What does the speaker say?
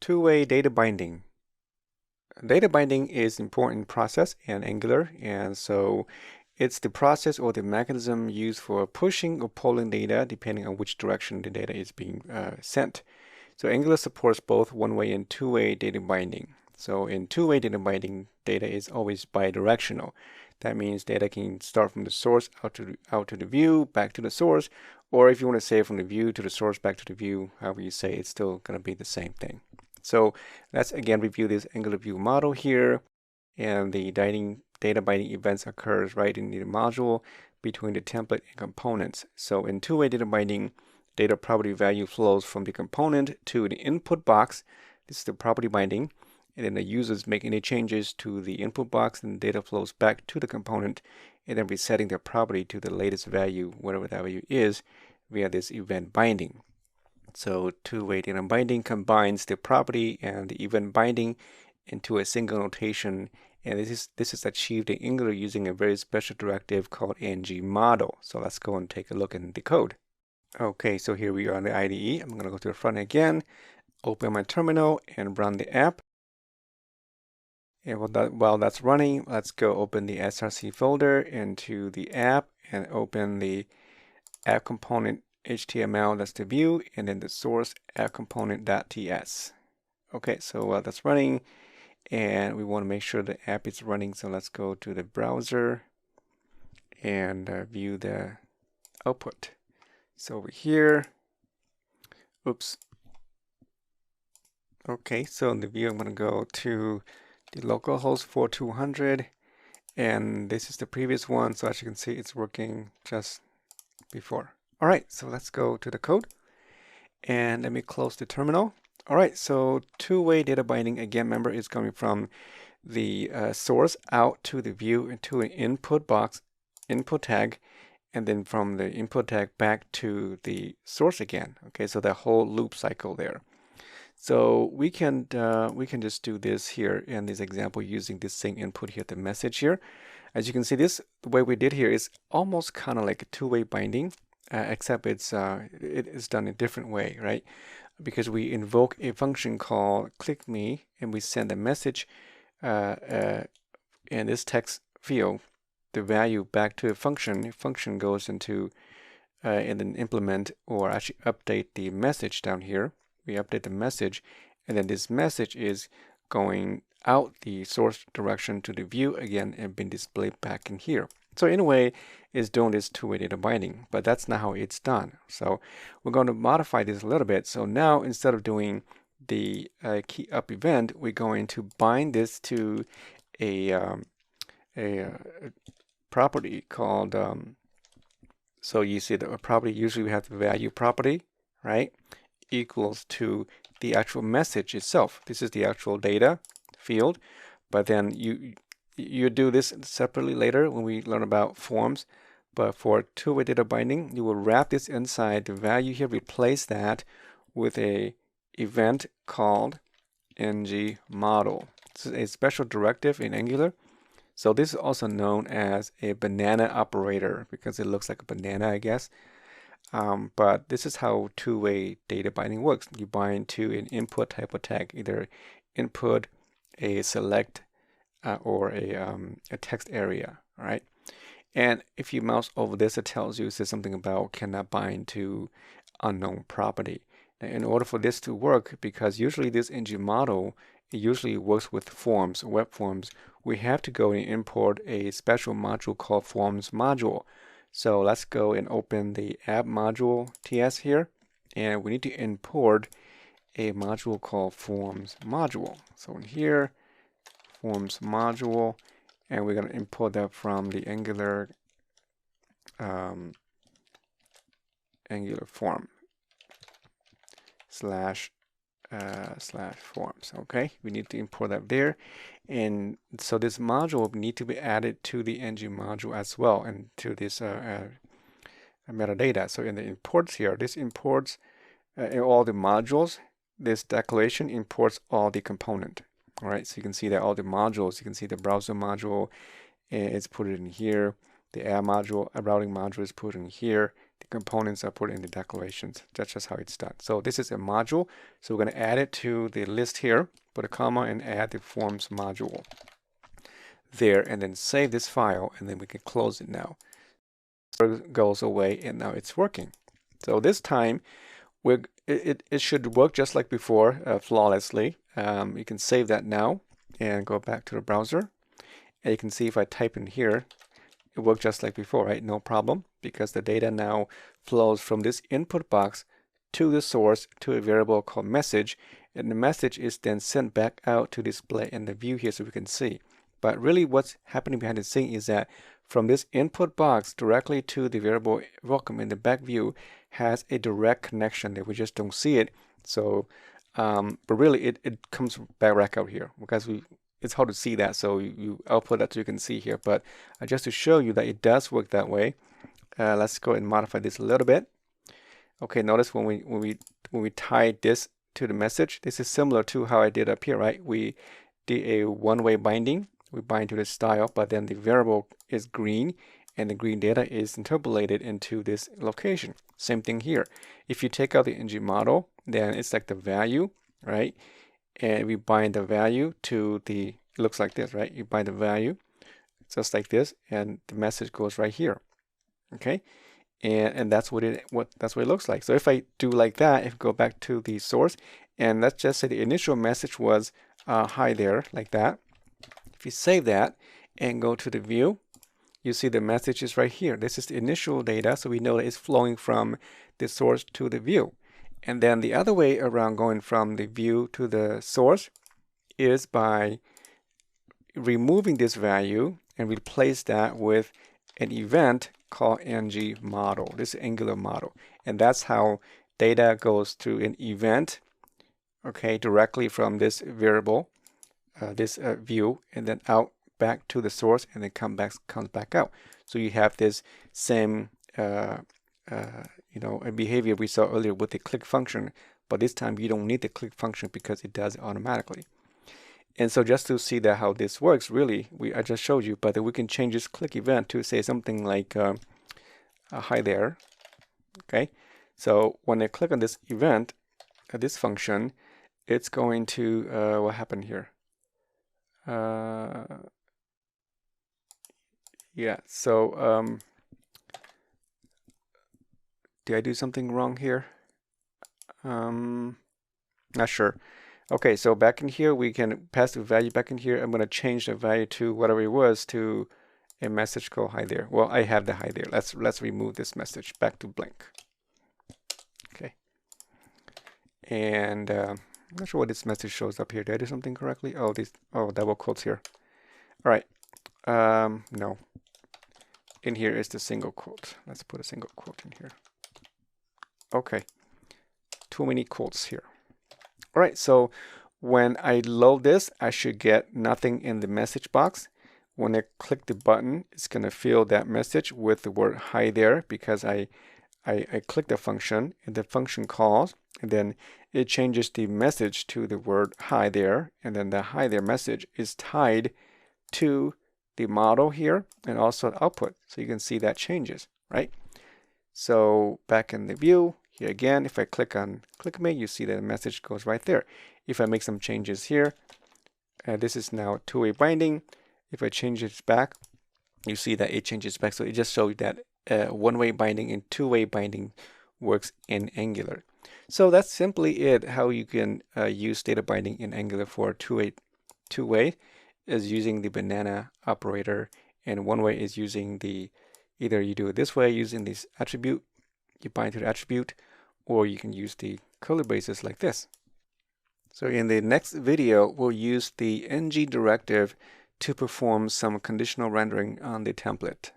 Two-way data binding. Data binding is an important process in Angular, and so it's the process or the mechanism used for pushing or pulling data depending on which direction the data is being sent. So Angular supports both one-way and two-way data binding. So in two-way data binding, data is always bidirectional. That means data can start from the source out to the view, back to the source, or if you want to say from the view to the source, back to the view, however you say, it's still going to be the same thing. So let's again review this Angular view model here, and the data binding events occurs right in the module between the template and components. So in two-way data binding, data property value flows from the component to the input box. This is the property binding. And then the users make any changes to the input box, and data flows back to the component, and then resetting their property to the latest value, whatever that value is, via this event binding. So two-way data binding combines the property and the event binding into a single notation, and this is achieved in Angular using a very special directive called ng-model. So let's go and take a look in the code. Okay, so here we are on the IDE. I'm going to go to the front again, open my terminal, and run the app. And while that's running, let's go open the src folder into the app and open the app component HTML, that's the view, and then the source app component.ts. Okay, so that's running, and we want to make sure the app is running. So let's go to the browser and view the output. So over here, oops. Okay, so in the view, I'm going to go to the localhost 4200, and this is the previous one. So as you can see, it's working just before. All right, so let's go to the code, and let me close the terminal. All right, so two-way data binding, again, remember, is coming from the source out to the view into an input box, input tag, and then from the input tag back to the source again. Okay, so that whole loop cycle there. So we can just do this here in this example using this same input here, the message here. As you can see, the way we did here is almost kind of like a two-way binding, except it is done a different way, right? Because we invoke a function called clickMe, and we send a message in this text field, the value back to a function. The function goes into and then implement or actually update the message down here. We update the message, and then this message is going out the source direction to the view again and being displayed back in here. So in a way, it's doing this two-way data binding, but that's not how it's done. So we're going to modify this a little bit. So now instead of doing the key up event, we're going to bind this to a property called, so you see the property, usually we have the value property, right, equals to the actual message itself. This is the actual data field, but then you do this separately later when we learn about forms. But for two-way data binding, you will wrap this inside the value here, replace that with a event called ng-model. This is a special directive in Angular. So this is also known as a banana operator because it looks like a banana, I guess. But this is how two-way data binding works. You bind to an input type of tag, either input, a select, or a text area, all right? And if you mouse over this, it tells you, it says something about cannot bind to unknown property. Now, in order for this to work, because usually this ng-model, it usually works with forms, web forms, we have to go and import a special module called forms module. So let's go and open the app module TS here, and we need to import a module called forms module. So in here, forms module, and we're going to import that from the Angular form slash forms. Okay, we need to import that there, and so this module need to be added to the ng-module as well, and to this metadata. So in the imports here, this imports all the modules. This declaration imports all the component. All right, so you can see that all the modules, you can see the browser module is put in here, the app module, a routing module is put in here, the components are put in the declarations. That's just how it's done. So this is a module. So we're going to add it to the list here, put a comma and add the forms module there, and then save this file, and then we can close it now. It goes away, and now it's working. So this time, it should work just like before, flawlessly. You can save that now and go back to the browser. And you can see if I type in here, it worked just like before, right? No problem, because the data now flows from this input box to the source to a variable called message, and the message is then sent back out to display in the view here so we can see. But really what's happening behind the scene is that from this input box directly to the variable welcome in the back view has a direct connection that we just don't see it. So, but really it comes back out here because it's hard to see that, so you output that so you can see here. But just to show you that it does work that way, let's go and modify this a little bit. Okay, notice when we tie this to the message, this is similar to how I did up here, right? We did a one-way binding. We bind to the style, but then the variable is green, and the green data is interpolated into this location. Same thing here. If you take out the ng model, then it's like the value, right? And we bind the value to the, it looks like this, right? You bind the value just like this, and the message goes right here. Okay, and that's what it looks like. So if I do like that, if I go back to the source, and let's just say the initial message was hi there, like that. If you save that and go to the view, you see the message is right here. This is the initial data, so we know that it's flowing from the source to the view. And then the other way around going from the view to the source is by removing this value and replace that with an event called ng model. This is Angular model. And that's how data goes to an event, okay, directly from this variable, this view, and then out back to the source, and then comes back out. So you have this same a behavior we saw earlier with the click function, but this time you don't need the click function because it does it automatically. And so just to see that how this works, really, I just showed you, but then we can change this click event to say something like hi there. Okay, so when I click on this event, this function, it's going to what happened here? Yeah, so did I do something wrong here? Not sure. Okay, so back in here, we can pass the value back in here. I'm going to change the value to whatever it was to a message called hi there. Well, I have the hi there. Let's remove this message back to blank. Okay. And I'm not sure what this message shows up here. Did I do something correctly? Oh, double quotes here. All right. No. In here is the single quote. Let's put a single quote in here. Okay. Too many quotes here. All right, so when I load this, I should get nothing in the message box. When I click the button, it's going to fill that message with the word hi there because I click the function, and the function calls, and then it changes the message to the word hi there, and then the hi there message is tied to the model here and also the output. So you can see that changes, right? So back in the view, here again, if I click on ClickMate, you see that the message goes right there. If I make some changes here, this is now two-way binding. If I change it back, you see that it changes back. So it just shows that one-way binding and two-way binding works in Angular. So that's simply it, how you can use data binding in Angular for two-way is using the banana operator, and one way is using either you do it this way using this attribute, you bind to the attribute, or you can use the curly braces like this. So in the next video, we'll use the ng directive to perform some conditional rendering on the template.